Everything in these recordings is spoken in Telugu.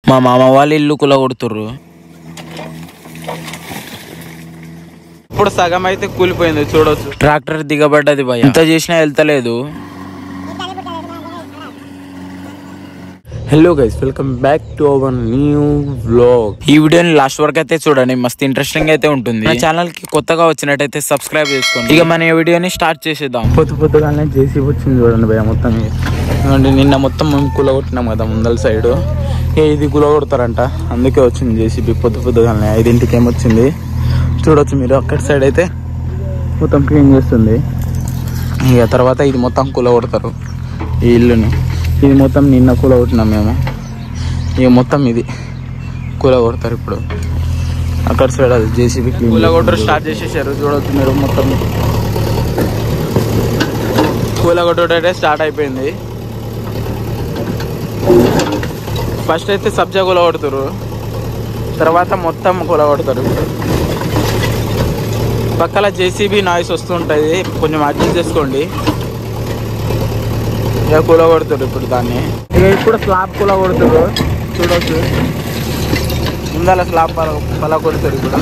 మా మామ వాళ్ళ ఇల్లు కూలగొడుతుర్రు. ఇప్పుడు సగం అయితే కూలిపోయింది చూడొచ్చు. ట్రాక్టర్ దిగబడ్డది భయ, ఎంత చేసినా వెళ్తలేదు. Hello guys, welcome back to our new vlog. ఈ వీడియోని లాస్ట్ వరకు అయితే చూడండి, మస్తు ఇంట్రెస్టింగ్ అయితే ఉంటుంది. మన ఛానల్ కి కొత్తగా వచ్చినట్టయితే సబ్స్క్రైబ్ చేసుకోండి. ఇక మన వీడియోని స్టార్ట్ చేసేద్దాం. పొద్దుగానే జేసీబీ వచ్చింది చూడండి భయ. మొత్తం నిన్న మొత్తం మేము కూలగొట్టినాం కదా ముందల సైడ్. ఇది కూలగొడతారంట, అందుకే వచ్చింది జేసీబీ. పొద్దుగానే 5ంటికి ఏమొచ్చింది చూడొచ్చు మీరు. అక్కడ సైడ్ అయితే మొత్తం క్లీన్ చేస్తుంది. ఇక తర్వాత ఇది మొత్తం కూలగొడతారు ఈ ఇల్లుని. ఇది మొత్తం నిన్న కూలగొట్టినాం మేము. ఇక మొత్తం ఇది కూలగొడతారు ఇప్పుడు. అక్కడ సైడ్ అది జేసీబీ కూలగొట్టరు స్టార్ట్ చేసేసారు చూడొచ్చు మీరు. మొత్తం కూలగొట్టడే స్టార్ట్ అయిపోయింది. ఫస్ట్ అయితే సబ్జా కూలగొడతారు, తర్వాత మొత్తం కూలగొడతారు. పక్కల జేసీబీ నాయిస్ వస్తుంటుంది, కొంచెం అడ్జస్ట్ చేసుకోండి. ఇక కూలగొడతారు ఇప్పుడు దాన్ని. ఇక ఇప్పుడు స్లాబ్ కూలగొడతారు చూడొచ్చు. ముందల స్లాబ్ పలగొడతారు ఇప్పుడు.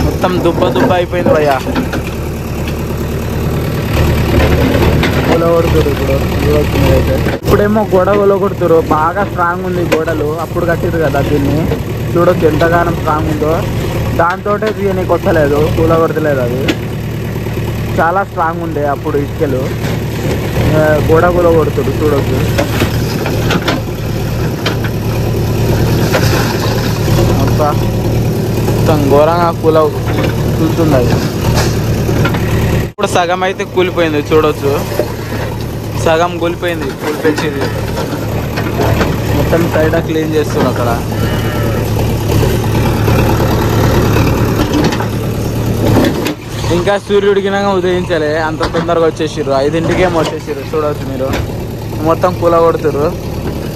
మొత్తం దుబ్బ అయిపోయింది భయ్యా. కూలగొడతారు ఇప్పుడు చూడొచ్చు మీరైతే. ఇప్పుడేమో గోడ కూలగొడతారు, బాగా స్ట్రాంగ్ ఉంది గోడలు. అప్పుడు కట్టిరు కదా దీన్ని, చూడొచ్చు ఎంతగానో స్ట్రాంగ్ ఉందో. దాంతో నీకు వస్తలేదు, కూలగొడతలేదు. అది చాలా స్ట్రాంగ్ ఉండే అప్పుడు ఇటుకలు. గోడ కూలగొడతారు చూడొచ్చు. మొత్తం ఘోరంగా కూలుతుంది అది. ఇప్పుడు సగం అయితే కూలిపోయింది చూడొచ్చు. సగం కూలిపోయింది, కూలిపోయింది. మొత్తం సైడ్ క్లీన్ చేస్తున్నారు అక్కడ. ఇంకా సూర్యుడికి ఉదయించాలి, అంత తొందరగా వచ్చేసారు. 5ంటికేమో వచ్చేసారు చూడవచ్చు మీరు. మొత్తం కూలగొడుతురు.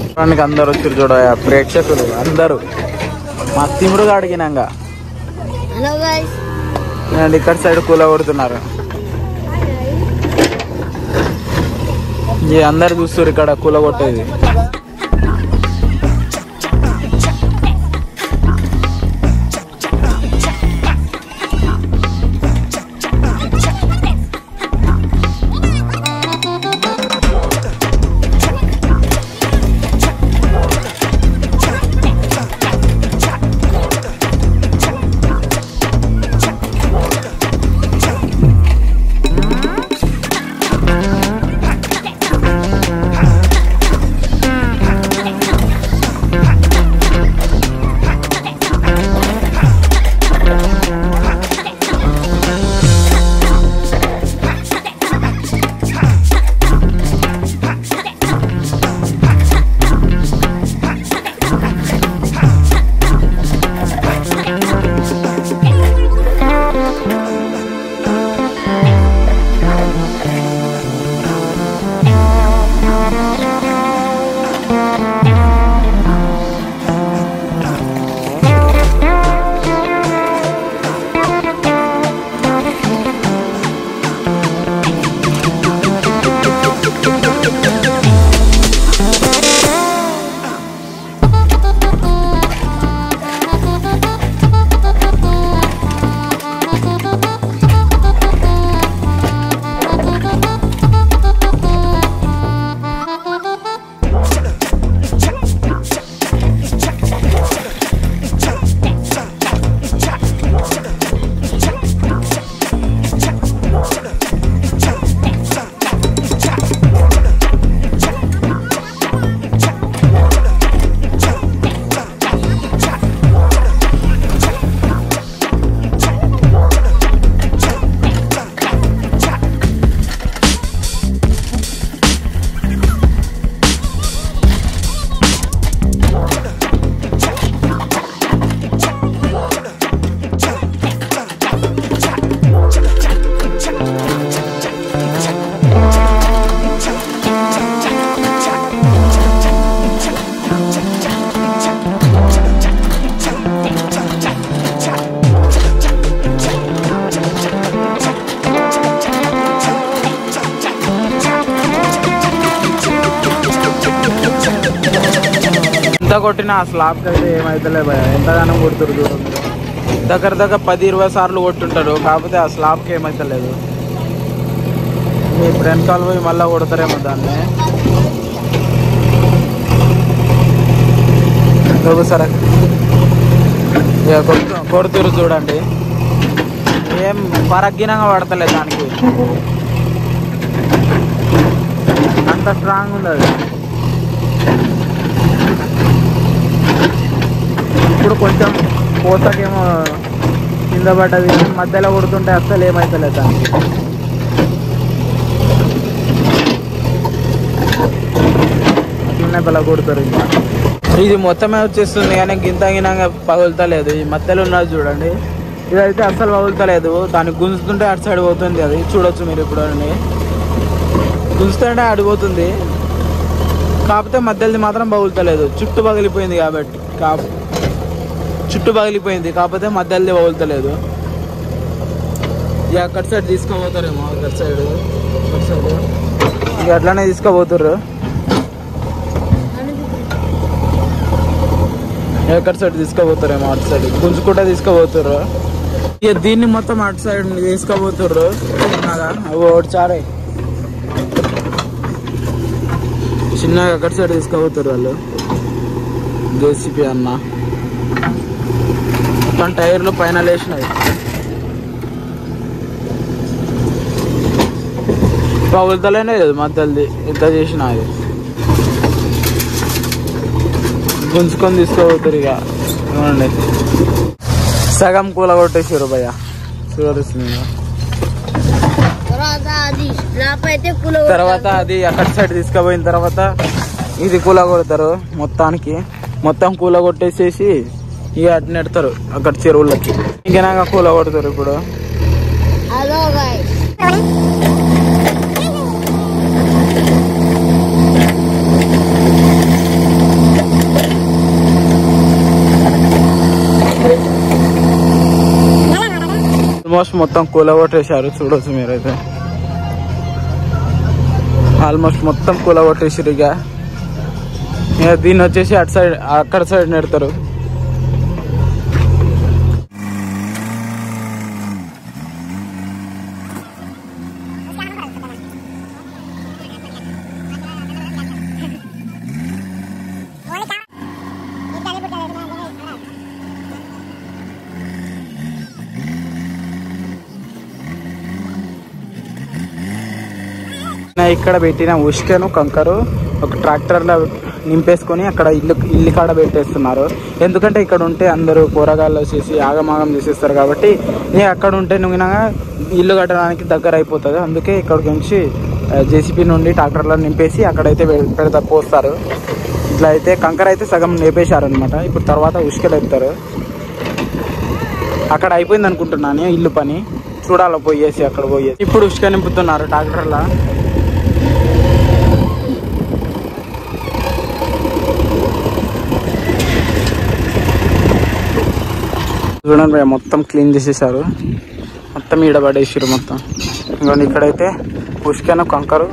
చూడడానికి అందరు వచ్చారు చూడ, ప్రేక్షకులు అందరూ. మా తిమురుగా అడిగినాక ఇక్కడ సైడ్ కూలగొడుతున్నారు. అందరు చూస్తారు ఇక్కడ కూలగొట్టేది. కొట్టిన ఆ స్లాబ్కి అయితే ఏమైతలే భయ, ఎంతగానో కొడుతురు చూడండి మీరు. దగ్గర 10-20 సార్లు కొట్టుంటారు, కాకపోతే ఆ స్లాబ్కి ఏమైతలేదు. ఇప్పుడు వెనకాల పోయి మళ్ళీ కొడతారేమో దాన్ని. సరే ఇక కొడుతురు చూడండి, ఏం పరగ్గినంగా పడతలేదు దానికి, అంత స్ట్రాంగ్ ఉండదు. ఇప్పుడు కొంచెం పోతకేమో కింద పడ్డది, మధ్యలో కొడుతుంటే అస్సలు ఏమైతలేదు దానికి. చిన్న పిల్ల కొడుతారు. ఇంకా ఇది మొత్తమే వచ్చేస్తుంది కానీ గింతంగినంగా పగులుతలేదు. ఈ మధ్యలో ఉన్నది చూడండి, ఇదైతే అస్సలు పగులుతలేదు. దాన్ని గుంజుతుంటే అటు సైడ్ పోతుంది. అది చూడొచ్చు మీరు ఇప్పుడు, గుంజుతుంటే అడిపోతుంది, కాకపోతే మధ్యలో మాత్రం పగులుతలేదు. చుట్టూ పగిలిపోయింది కాబట్టి, కాకపోతే మధ్యలో పగులుతలేదు. ఇక అక్కడ సైడ్ తీసుకోబోతారేమో, అక్కడ సైడ్ ఇక అట్లానే తీసుకోబోతుర్రు. ఎక్కడ సైడ్ తీసుకోబోతారేమో, అటు సైడ్ గుంజుకుంటా తీసుకోబోతుర్రు. ఇక దీన్ని మొత్తం అటు సైడ్ తీసుకోబోతుర్రు. ఒకటి చారే చిన్నగా అక్కడ సైడ్ తీసుకోబోతుర్రు వాళ్ళు. జేసీబీ అన్న మొత్తం టైర్లు పైన లేచినాయి. పగులుతలేనే లేదు మధ్యది, ఎంత చేసినా అది గుంజుకొని తీసుకోబోతారు. ఇక చూడండి సగం కూల కొట్టేసారు భయ్య, చూడొస్తుంది. తర్వాత అది అక్కడ సైడ్ తీసుకుపోయిన తర్వాత ఇది కూల కొడతారు. మొత్తం కూల కొట్టేసేసి ఇక అటు నెడతారు అక్కడ చెరువులకి. ఇంకేనాక కూల కొడతారు ఇప్పుడు. ఆల్మోస్ట్ మొత్తం కూలగొట్టేశారు, చూడొచ్చు మీరైతే. ఆల్మోస్ట్ మొత్తం కూలగొట్టేసారు. ఇక దీన్ని వచ్చేసి అటు సైడ్ అక్కడ సైడ్ నెడతారు. ఇక్కడ పెట్టిన ఉష్కను కంకరు ఒక ట్రాక్టర్లో నింపేసుకొని అక్కడ ఇల్లు కాడ పెట్టేస్తున్నారు. ఎందుకంటే ఇక్కడ ఉంటే అందరూ కూరగాయలు వచ్చేసి ఆగమాగం చేసేస్తారు కాబట్టి అక్కడ ఉంటే నువ్వు ఇల్లు కట్టడానికి దగ్గర అయిపోతుంది. అందుకే ఇక్కడికి నుంచి జేసీబీ నుండి ట్రాక్టర్లో నింపేసి అక్కడైతే పోస్తారు. ఇట్లా అయితే కంకర అయితే సగం నింపేశారు అనమాట. ఇప్పుడు తర్వాత ఉష్కలు ఎత్తారు. అక్కడ అయిపోయింది అనుకుంటున్నాను ఇల్లు పని, చూడాలి పోయేసి అక్కడ పోయేసి. ఇప్పుడు ఉష్క నింపుతున్నారు ట్రాక్టర్లో. చూడండి మొత్తం క్లీన్ చేసేసారు, మొత్తం ఈడబడేసారు మొత్తం. ఇంకోండి ఇక్కడైతే ఉష్కను కంకరు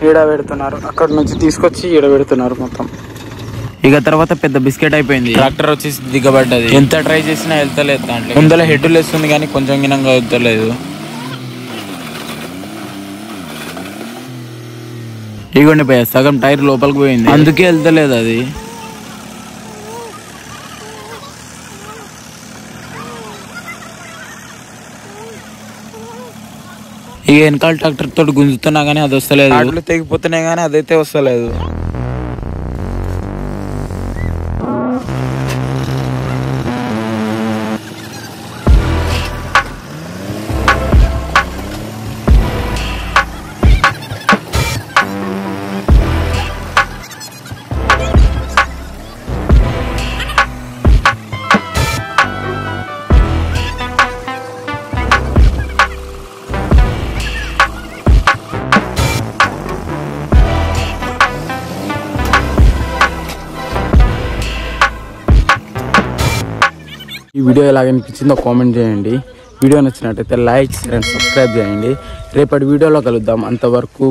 ఈడ పెడుతున్నారు, అక్కడ నుంచి తీసుకొచ్చి ఈడ పెడుతున్నారు మొత్తం. ఇక తర్వాత పెద్ద బిస్కెట్ అయిపోయింది. ట్రాక్టర్ వచ్చేసి దిగబడ్డది. ఎంత ట్రై చేసినా వెళ్తలేదు. దాంట్లో ముందర హెడ్ లేస్తుంది కానీ కొంచెం గినంగా వెళ్తలేదు. ఇగోండి భయ సగం టైర్ లోపలికి పోయింది, అందుకే వెళ్తలేదు అది. ఇక వెనకాల ట్రాక్టర్ తోటి గుంజుతున్నా గానీ అది వస్తలేదు, అట్లు తెగిపోతున్నాయి కానీ అదైతే వస్తలేదు. ఈ వీడియో ఎలాగ అనిపించిందో కామెంట్ చేయండి. వీడియో నచ్చినట్టయితే లైక్, షేర్ అండ్ సబ్స్క్రైబ్ చేయండి. రేపటి వీడియోలో కలుద్దాం. అంతవరకు